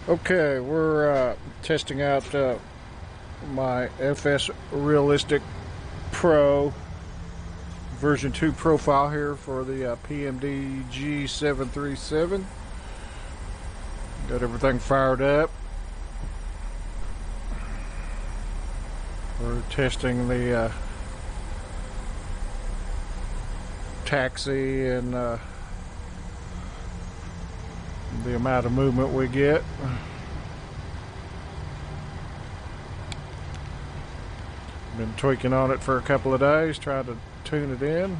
Okay, we're testing out my FSRealistic Pro version 2 profile here for the PMDG 737. Got everything fired up. We're testing the taxi and the amount of movement we get. Been tweaking on it for a couple of days, trying to tune it in.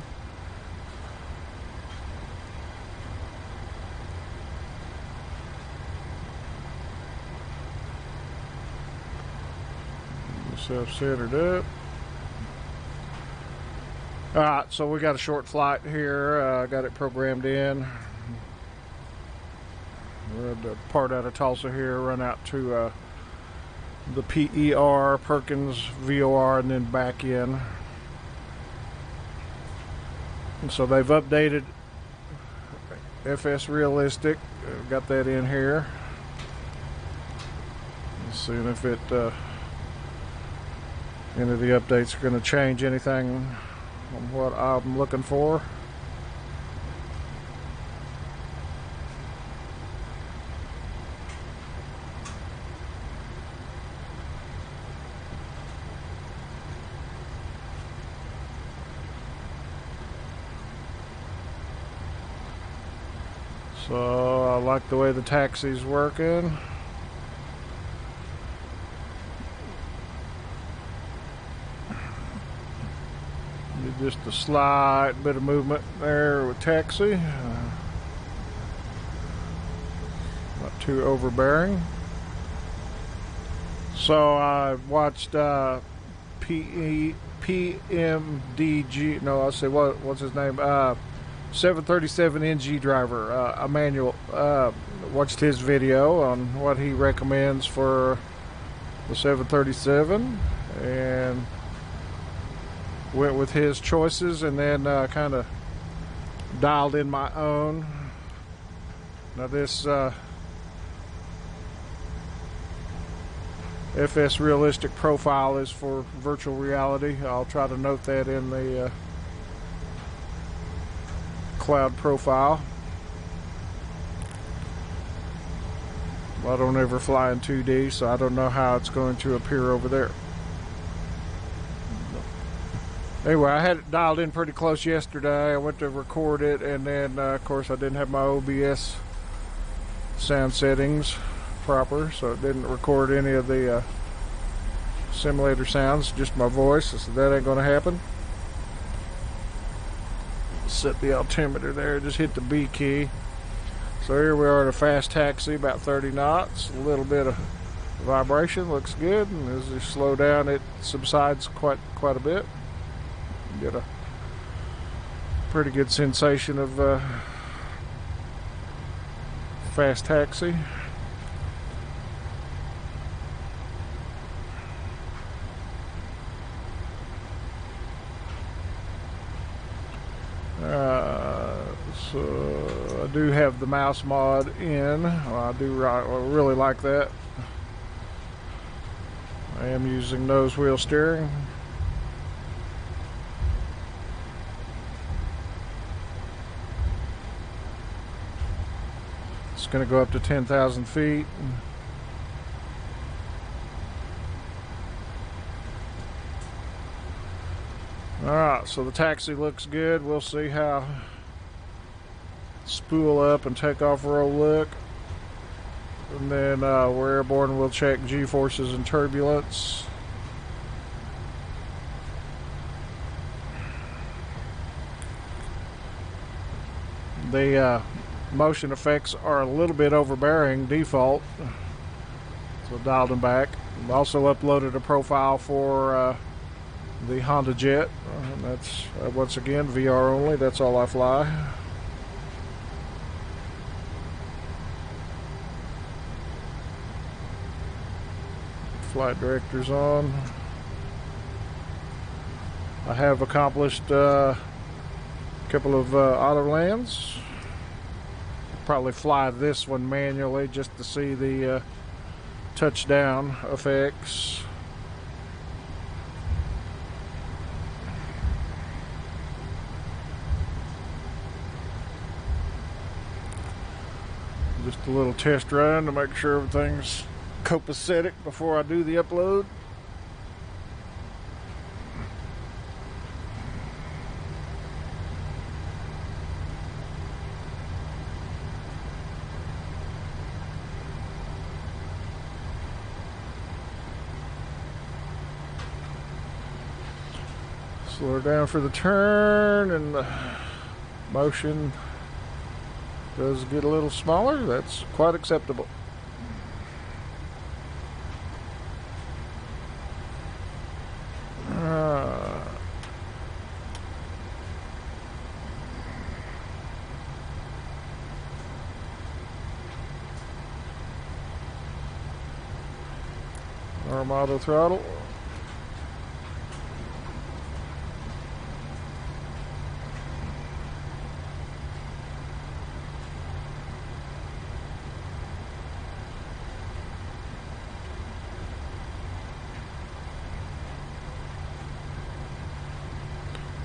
Myself centered up. Alright, so we got a short flight here. Got it programmed in. We're at the part out of Tulsa here, run out to the PER, Perkins, VOR, and then back in. And so they've updated FSRealistic. Got that in here. Let's see if it any of the updates are going to change anything on what I'm looking for. So I like the way the taxi's working. Just a slight bit of movement there with taxi. Not too overbearing. So I watched PMDG. No, I say what's his name? 737 NG driver, Emmanuel. Watched his video on what he recommends for the 737 and went with his choices, and then kind of dialed in my own. Now this FSRealistic profile is for virtual reality. I'll try to note that in the cloud profile. I don't ever fly in 2D, so I don't know how it's going to appear over there. Anyway, I had it dialed in pretty close yesterday. I went to record it, and then of course I didn't have my OBS sound settings proper, so it didn't record any of the simulator sounds, just my voice. So that ain't gonna happen. Set the altimeter there, just hit the B key. So here we are at a fast taxi, about 30 knots, a little bit of vibration, looks good, and as you slow down it subsides quite a bit. You get a pretty good sensation of fast taxi. So I do have the mouse mod in. I really like that. I am using nose wheel steering. It's going to go up to 10,000 feet. Alright, so the taxi looks good. We'll see how spool up and takeoff roll look. And then we're airborne, we'll check G-forces and turbulence. The motion effects are a little bit overbearing default, so dialed them back. Also uploaded a profile for the Honda Jet. That's once again VR only. That's all I fly. Flight director's on. I have accomplished a couple of auto lands. probably fly this one manually just to see the touchdown effects. Just a little test run to make sure everything's copacetic before I do the upload. Slow her down for the turn, and the motion does get a little smaller. That's quite acceptable. Arm auto throttle.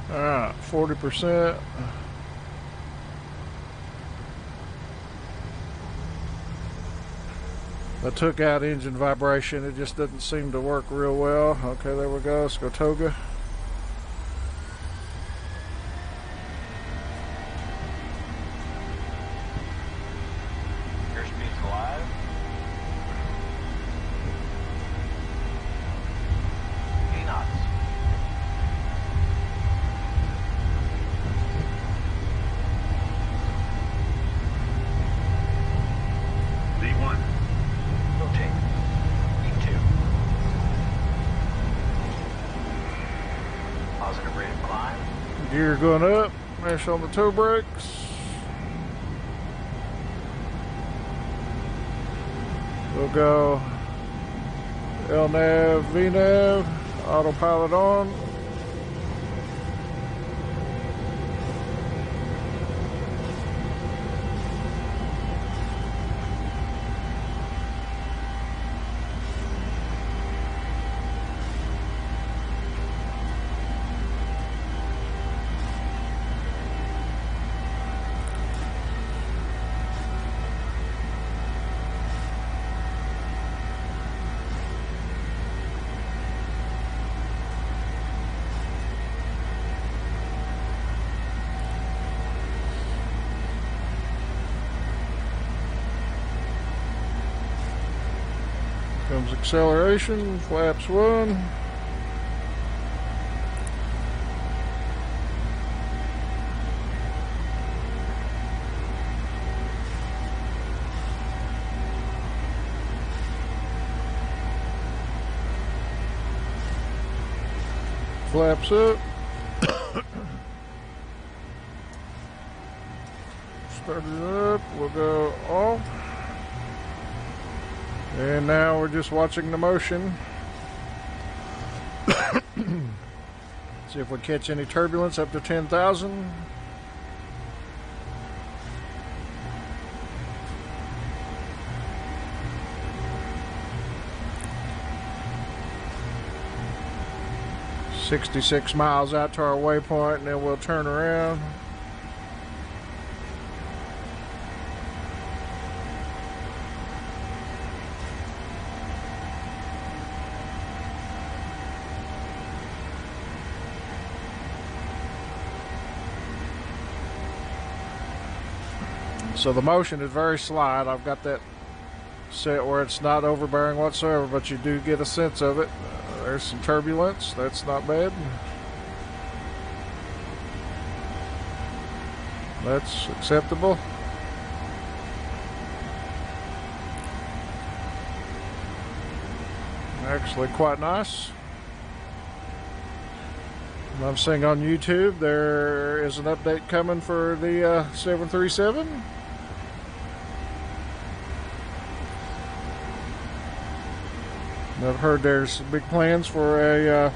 Alright, 40%. I took out engine vibration. It just doesn't seem to work real well. Okay, there we go. Let's go toga. Airspeed's alive. knots. V1. Rotate. V2. Positive rate of climb. Gear going up. Mesh on the toe brakes. We'll go LNAV, VNAV, autopilot on. Comes acceleration, flaps 1. Flaps up. Start it up, we'll go off. And now we're just watching the motion. See if we catch any turbulence up to 10,000. "66 miles out to our waypoint, and then we'll turn around." So the motion is very slight. I've got that set where it's not overbearing whatsoever, but you do get a sense of it. There's some turbulence. That's not bad. That's acceptable. Actually quite nice. I'm seeing on YouTube there is an update coming for the 737. I've heard there's big plans for a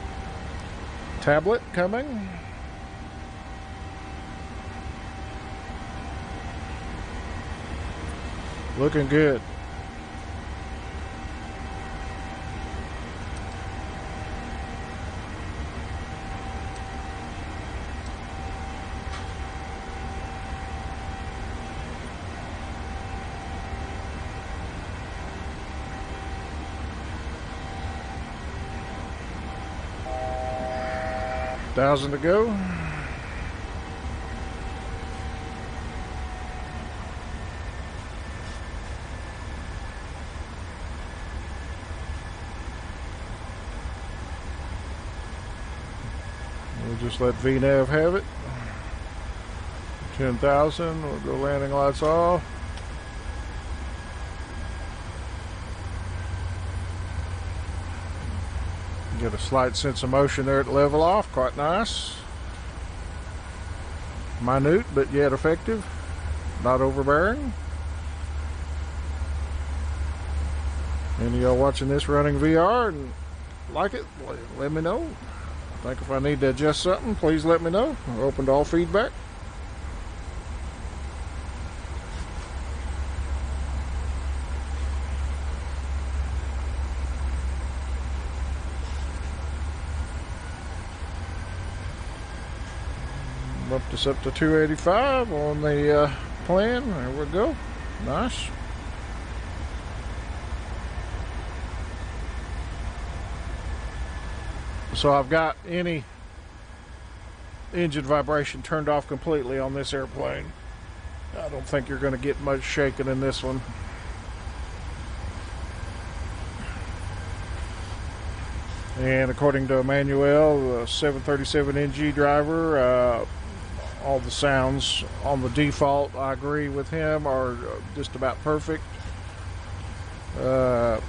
tablet coming. Looking good. $1,000 to go. We'll just let VNAV have it. 10,000. We'll go landing lights off. Get a slight sense of motion there at level off. Quite nice. Minute, but yet effective. Not overbearing. Any of y'all watching this running VR and like it, let me know. I think if I need to adjust something, please let me know. I'm open to all feedback. Bumped us up to 285 on the plan. There we go. Nice. So I've got any engine vibration turned off completely on this airplane. I don't think you're going to get much shaking in this one. And according to Emmanuel, the 737 NG driver, all the sounds on the default, I agree with him, are just about perfect. I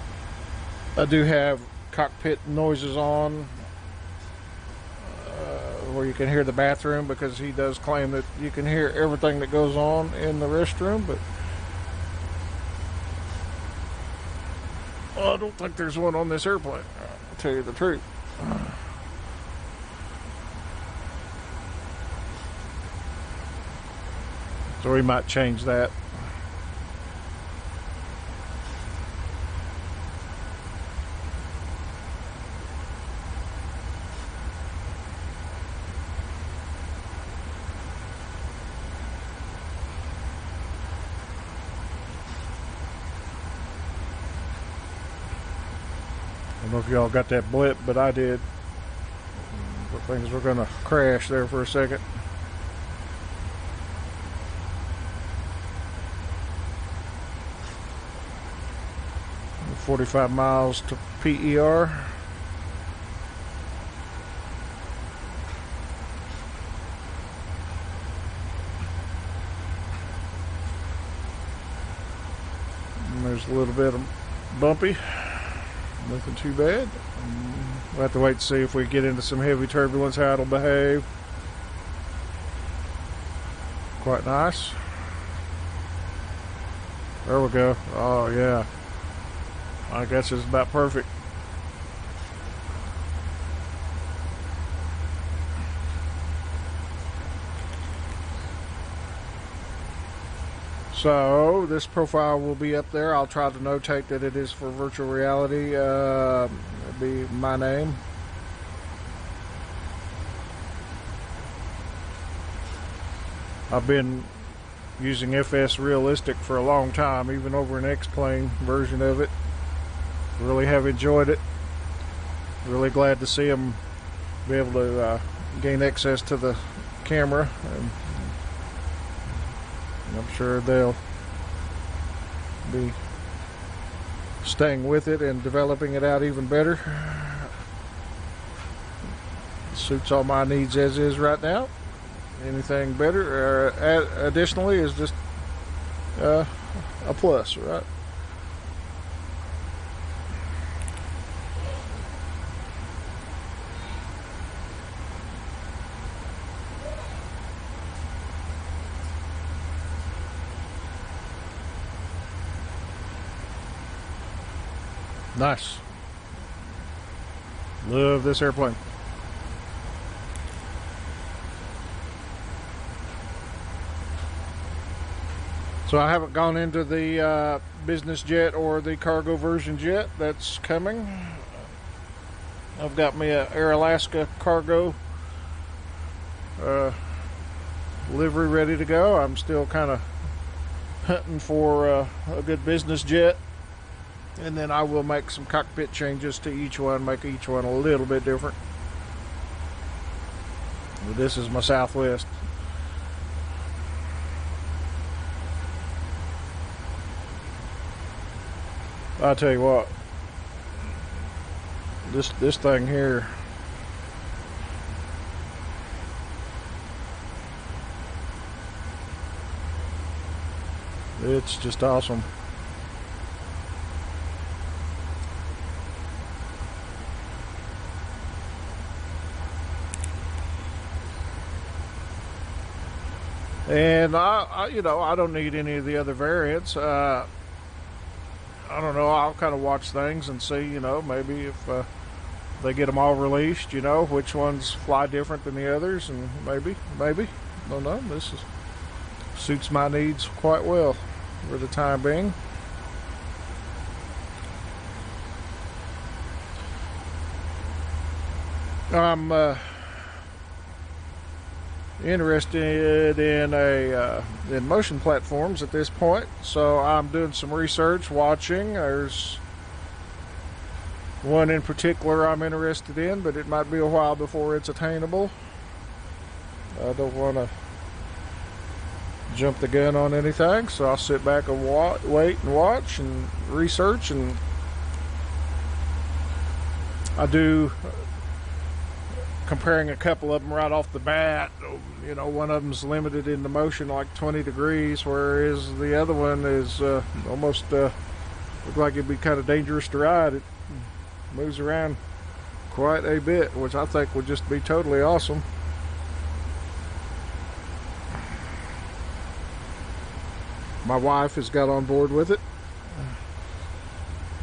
do have cockpit noises on where you can hear the bathroom, because he does claim that you can hear everything that goes on in the restroom, but I don't think there's one on this airplane, I'll tell you the truth. So we might change that. I don't know if y'all got that blip, but I did. But things were gonna crash there for a second. $45 miles to PER. And there's a little bit of bumpy. Nothing too bad. We'll have to wait to see if we get into some heavy turbulence, how it'll behave. Quite nice. There we go. Oh yeah. I guess it's about perfect. So this profile will be up there. I'll try to notate that it is for virtual reality. It'll be my name. I've been using FSRealistic for a long time, even over an X-Plane version of it. Really have enjoyed it. Really glad to see them be able to gain access to the camera, and I'm sure they'll be staying with it and developing it out even better. Suits all my needs as is right now. Anything better additionally is just a plus, right? Nice. Love this airplane. So I haven't gone into the business jet or the cargo version jet. That's coming. I've got me a Air Alaska cargo livery ready to go. I'm still kind of hunting for a good business jet, and then I will make some cockpit changes to each one, make each one a little bit different. This is my Southwest. I'll tell you what, this thing here, it's just awesome. And I you know, I don't need any of the other variants. I don't know, I'll kind of watch things and see, you know, maybe if they get them all released, you know, which ones fly different than the others, and maybe, don't know. This suits my needs quite well for the time being. I'm interested in motion platforms at this point, so I'm doing some research, watching. There's one in particular I'm interested in, but it might be a while before it's attainable. I don't want to jump the gun on anything, so I'll sit back and wait and watch and research. And I do comparing a couple of them right off the bat. You know, one of them's limited in the motion like 20 degrees, whereas the other one is almost look like it'd be kind of dangerous to ride. It moves around quite a bit, which I think would just be totally awesome. My wife has got on board with it,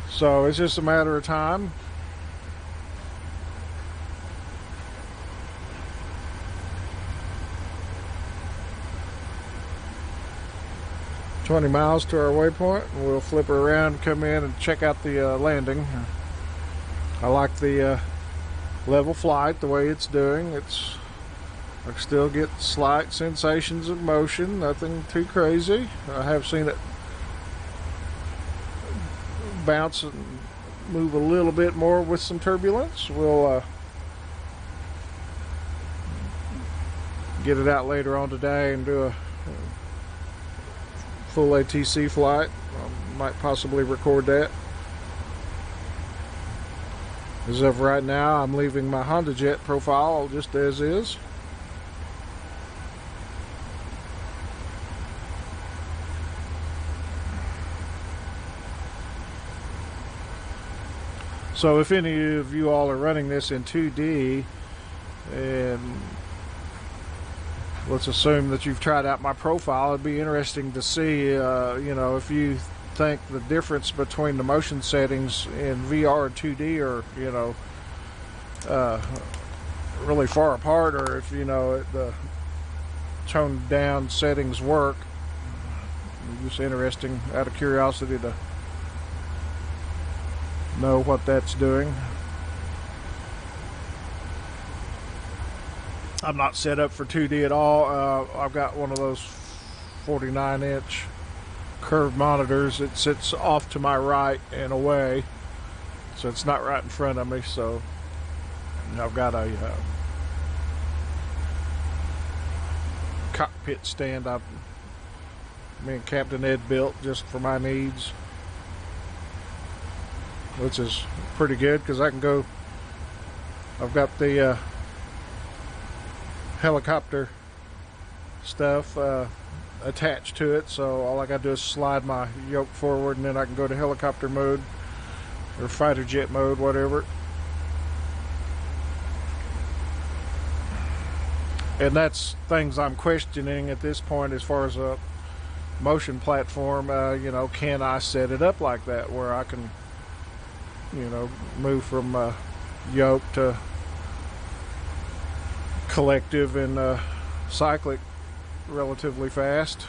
so it's just a matter of time. $20 miles to our waypoint, and we'll flip her around, come in and check out the landing. I like the level flight, the way it's doing. I still get slight sensations of motion, nothing too crazy. I have seen it bounce and move a little bit more with some turbulence. We'll get it out later on today and do a full ATC flight. I might possibly record that. As of right now, I'm leaving my Honda Jet profile just as is. So if any of you all are running this in 2D, and let's assume that you've tried out my profile, it'd be interesting to see, you know, if you think the difference between the motion settings in VR and 2D are, you know, really far apart, or if, you know, the toned down settings work. It's just interesting, out of curiosity, to know what that's doing. I'm not set up for 2D at all. I've got one of those 49-inch curved monitors. It sits off to my right and away, so it's not right in front of me. So I've got a cockpit stand me and Captain Ed built just for my needs, which is pretty good because I can go. I've got the helicopter stuff attached to it, so all I gotta do is slide my yoke forward, and then I can go to helicopter mode or fighter jet mode, whatever. And that's things I'm questioning at this point as far as a motion platform. You know, can I set it up like that where I can, you know, move from yoke to collective and cyclic relatively fast?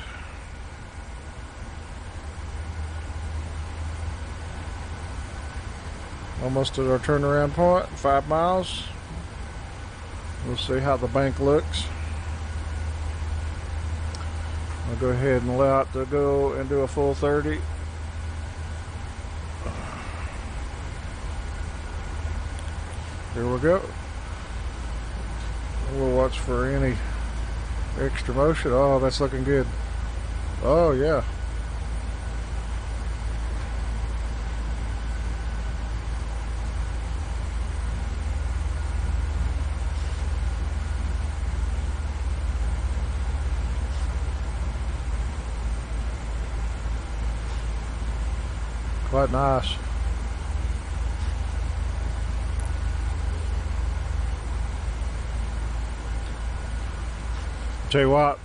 Almost at our turnaround point, 5 miles. We'll see how the bank looks. I'll go ahead and allow it to go and do a full 30. Here we go. We'll watch for any extra motion. Oh, that's looking good. Oh, yeah. Quite nice. Tell you what,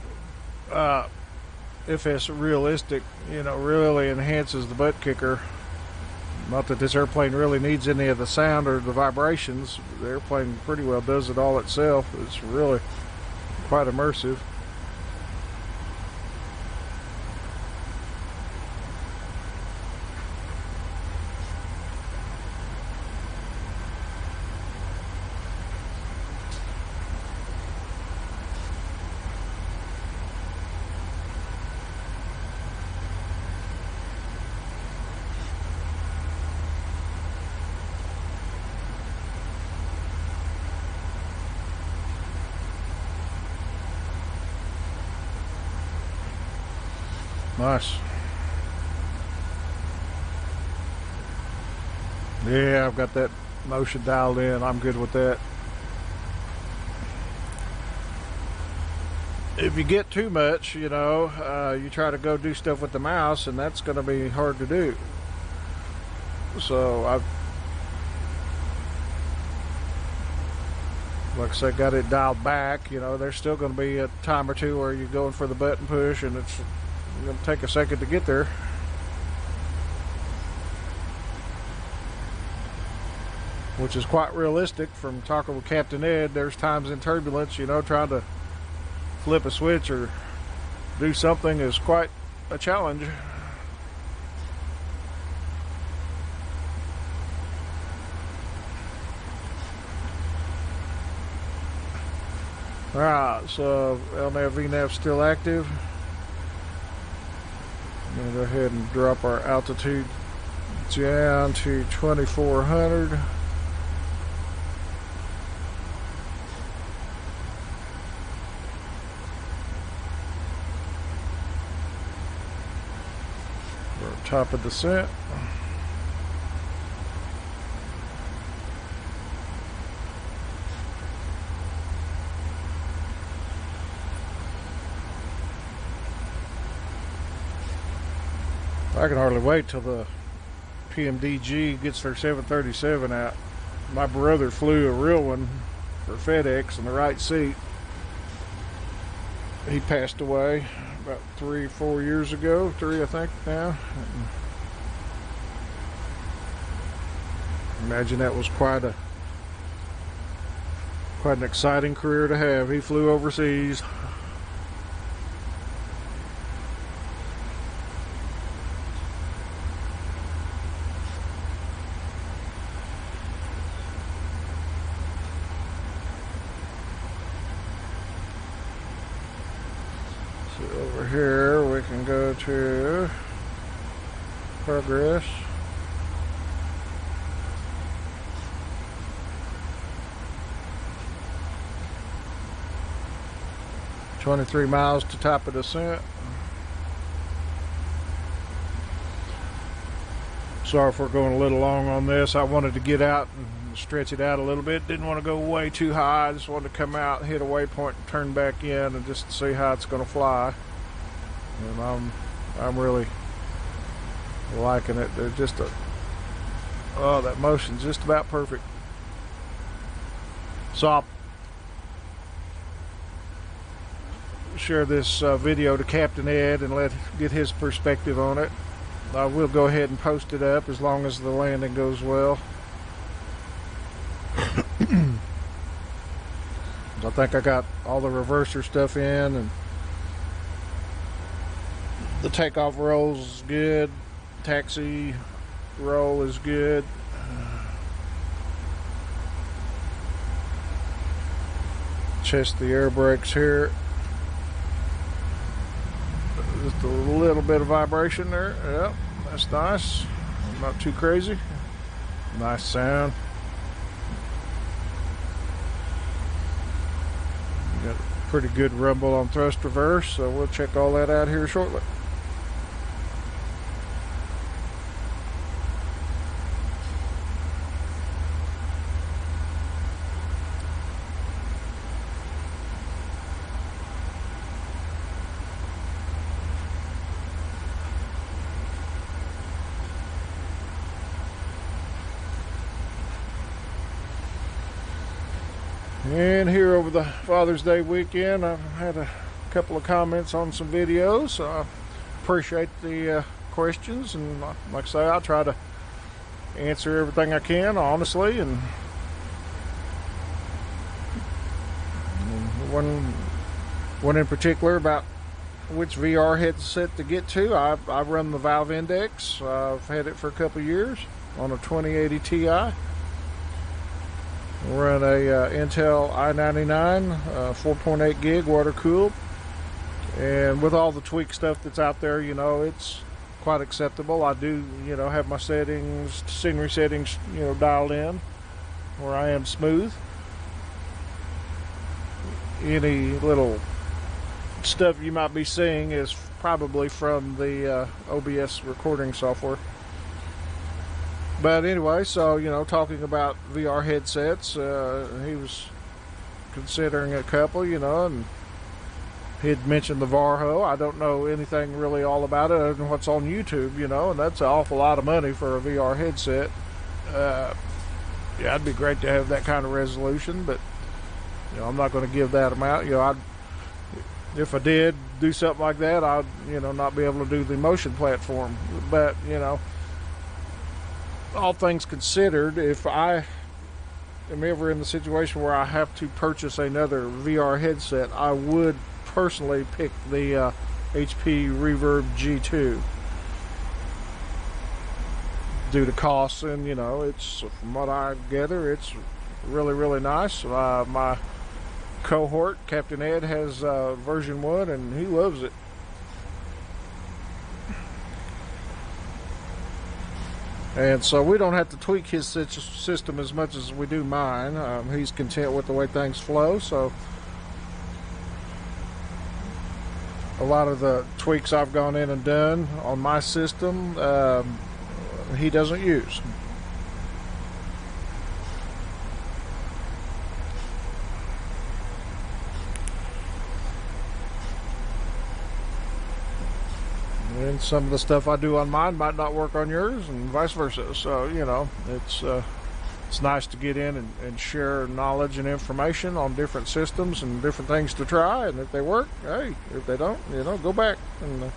FSRealistic, really enhances the butt kicker. Not that this airplane really needs any of the sound or the vibrations. The airplane pretty well does it all itself. It's really quite immersive. Nice. Yeah, I've got that motion dialed in. I'm good with that. If you get too much, you try to go do stuff with the mouse, and that's going to be hard to do. So like I said, got it dialed back. There's still going to be a time or two where you're going for the button push, and it's going to take a second to get there. Which is quite realistic from talking with Captain Ed. There's times in turbulence, trying to flip a switch or do something is quite a challenge. Alright, so LNAV VNAV still active. I'm going to go ahead and drop our altitude down to 2400. We're at top of descent. I can hardly wait till the PMDG gets their 737 out. My brother flew a real one for FedEx in the right seat. He passed away about 3-4 years ago. 3, I think now. Imagine that was quite an exciting career to have. He flew overseas. Over here we can go to progress. "23 miles to top of descent." Sorry if we're going a little long on this. I wanted to get out and stretch it out a little bit. Didn't want to go way too high. I just wanted to come out, hit a waypoint, and turn back in, and just see how it's going to fly. And I'm really liking it. They're just that motion's just about perfect. So I'll share this video to Captain Ed and get his perspective on it. I will go ahead and post it up as long as the landing goes well. I think I got all the reverser stuff in, and the takeoff roll is good. Taxi roll is good. Test the air brakes here. Just a little bit of vibration there. Yep, that's nice. Not too crazy. Nice sound. Got a pretty good rumble on thrust reverse, so we'll check all that out here shortly. And here over the Father's Day weekend, I've had a couple of comments on some videos. So I appreciate the questions, and like I say, I try to answer everything I can honestly. And one in particular about which VR headset to get to. I run the Valve Index. I've had it for a couple of years on a 2080 Ti. Run a Intel i99, 4.8 gig water cooled, and with all the tweak stuff that's out there, you know, it's quite acceptable. I do, you know, have my settings, scenery settings, you know, dialed in where I am smooth. Any little stuff you might be seeing is probably from the OBS recording software. But anyway, so, you know, talking about VR headsets, he was considering a couple, you know, and he'd mentioned the Varho. I don't know anything really all about it other than what's on YouTube, you know, and that's an awful lot of money for a VR headset. Yeah, it'd be great to have that kind of resolution, but, you know, I'm not going to give that amount. You know, if I did do something like that, I'd, you know, not be able to do the motion platform. But, you know, all things considered, if I am ever in the situation where I have to purchase another VR headset, I would personally pick the HP Reverb G2 due to costs, and you know, it's, from what I gather, it's really, really nice. My cohort, Captain Ed, has version 1 and he loves it. And so we don't have to tweak his system as much as we do mine. He's content with the way things flow. So a lot of the tweaks I've gone in and done on my system, he doesn't use. And some of the stuff I do on mine might not work on yours, and vice versa. So, you know, it's nice to get in and share knowledge and information on different systems and different things to try. And if they work, hey, if they don't, you know, go back. And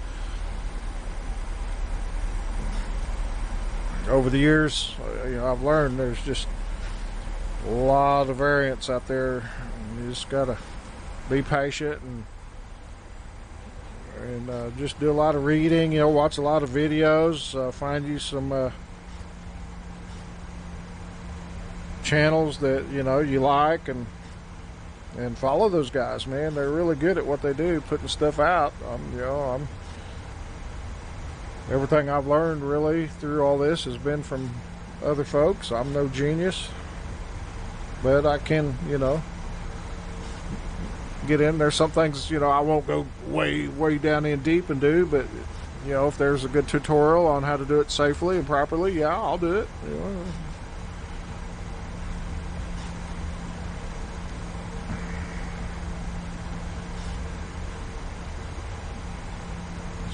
over the years, you know, I've learned there's just a lot of variants out there. You just gotta be patient and just do a lot of reading, you know, watch a lot of videos, find you some channels that, you know, you like, and follow those guys, man. They're really good at what they do, putting stuff out. You know, everything I've learned really through all this has been from other folks. I'm no genius, but I can, you know, get in. There's some things, you know, I won't go way down in deep and do, but, you know, if there's a good tutorial on how to do it safely and properly, yeah, I'll do it. You know.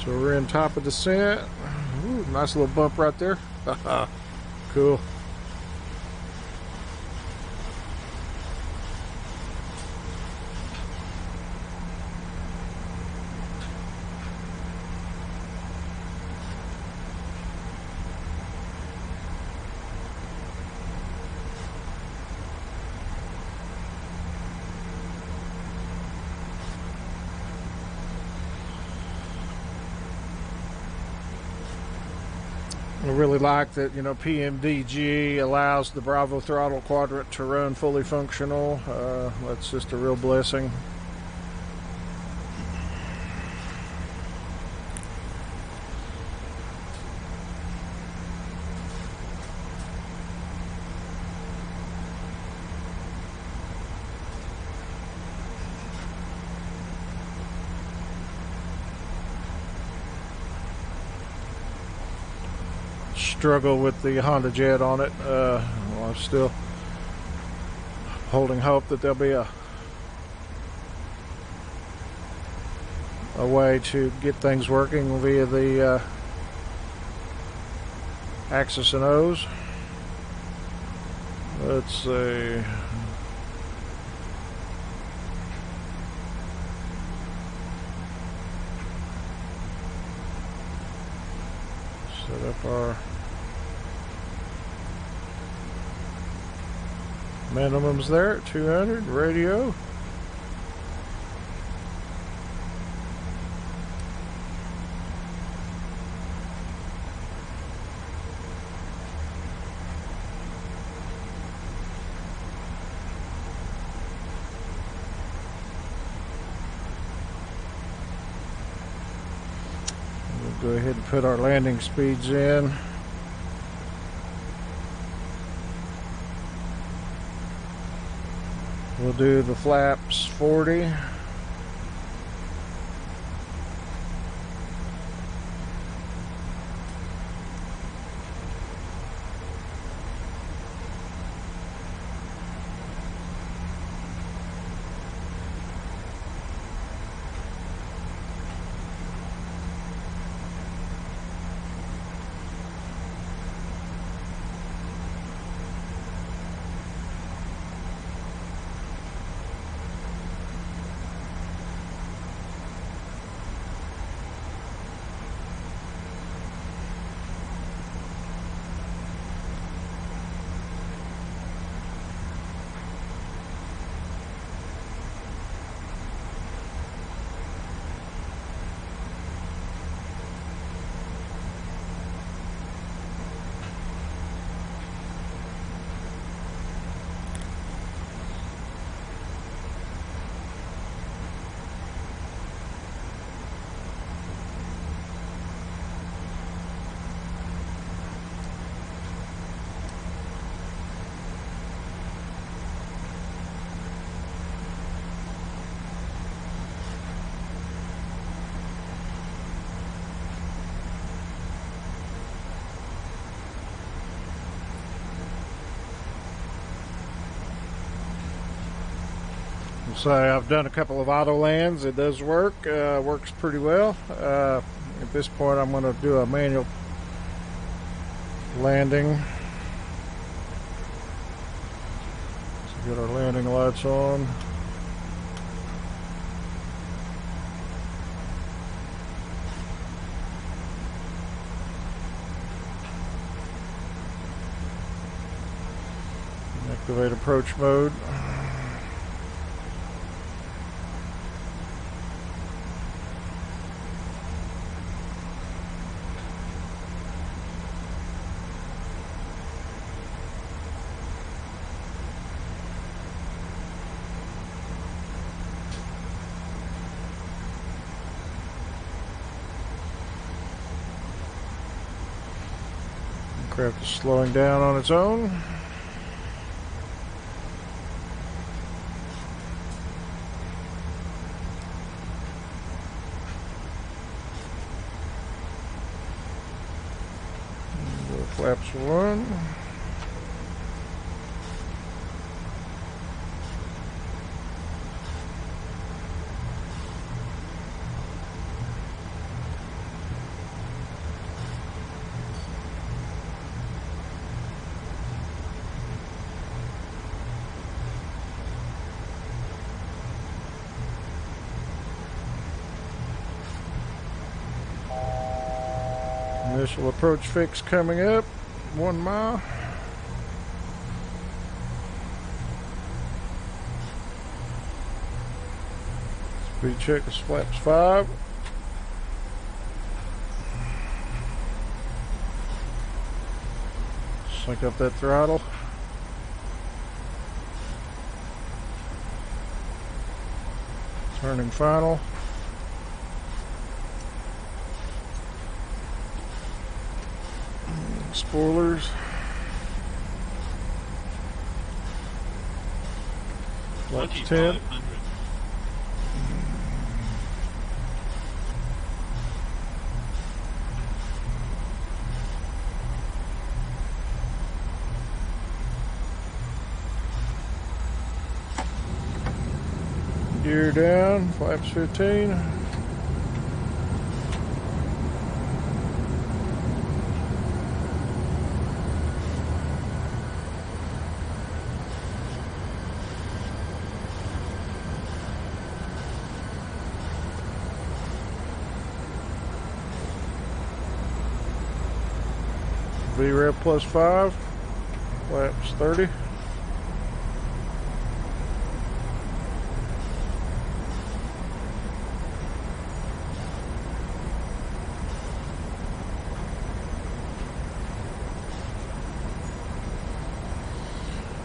So we're in top of descent. Ooh, nice little bump right there. Cool. I really like that, you know, PMDG allows the Bravo throttle quadrant to run fully functional. That's just a real blessing. Struggle with the Honda Jet on it. Well, I'm still holding hope that there'll be a way to get things working via the Axis and O's. Let's see. Set up our minimums there at 200. Radio. We'll go ahead and put our landing speeds in. We'll do the flaps 40. So I've done a couple of auto lands. It does work. Works pretty well. At this point, I'm going to do a manual landing. So get our landing lights on. Activate approach mode. Aircraft is slowing down on its own. The flaps will run. Initial approach fix coming up, 1 mile. Speed check is flaps 5. Sync up that throttle. Turning final. Spoilers. Flaps 10. Gear down, flaps 15. V-Rev plus 5, flaps 30.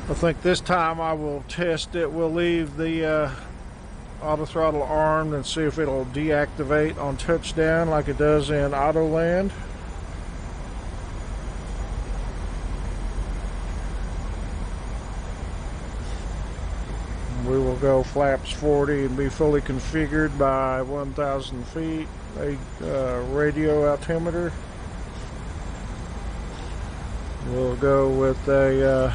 I think this time I will test it. We'll leave the auto throttle armed and see if it'll deactivate on touchdown like it does in Autoland. We will go flaps 40 and be fully configured by 1,000 feet. A radio altimeter. We'll go with a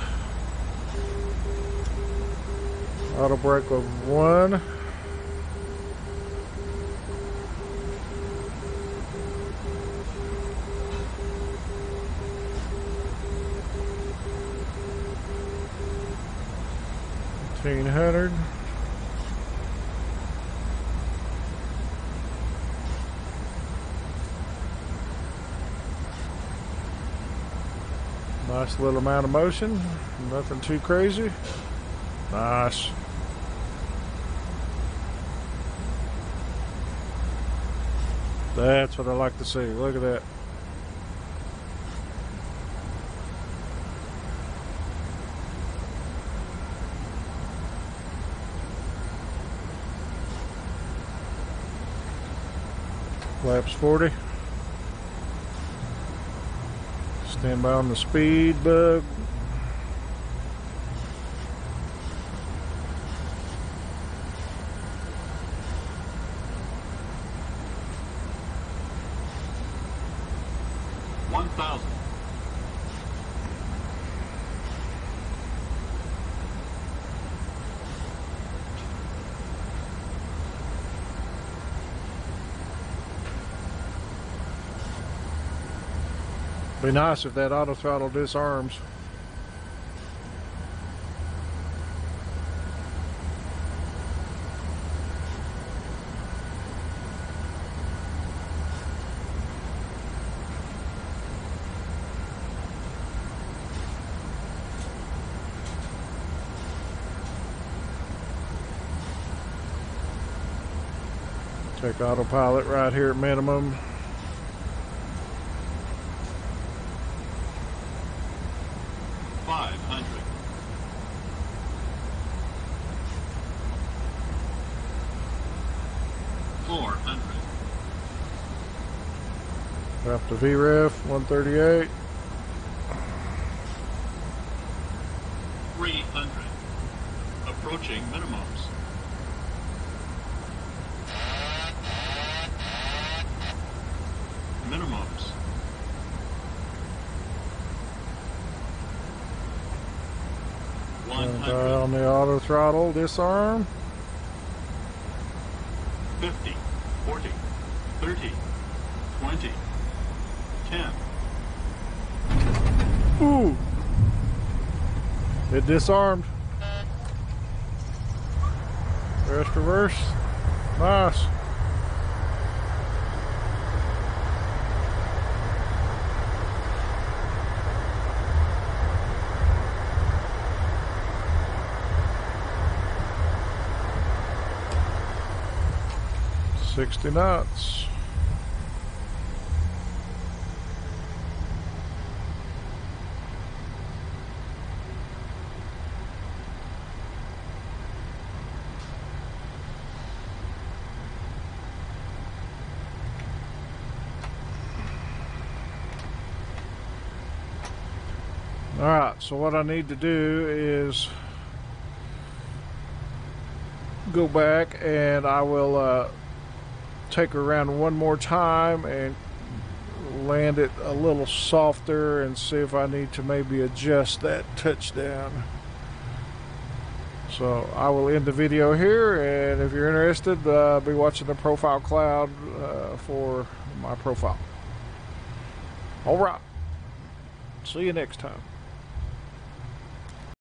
auto brake of 1. $1,500. Nice little amount of motion, nothing too crazy. Nice. That's what I like to see. Look at that. Flaps 40. Stand by on the speed bug. Be nice if that auto throttle disarms. Check autopilot right here at minimum. Drop the V-Rev, 138. 300. Approaching minimums. Minimums. 100. On the auto throttle, disarm. 50, 40, 30, 20, 10. Ooh! It disarmed. Rest reverse. Nice. $60 knots. Alright, so what I need to do is go back and I will take her around one more time and land it a little softer and see if I need to maybe adjust that touchdown. So I will end the video here, and if you're interested, be watching the profile cloud for my profile. Alright, see you next time.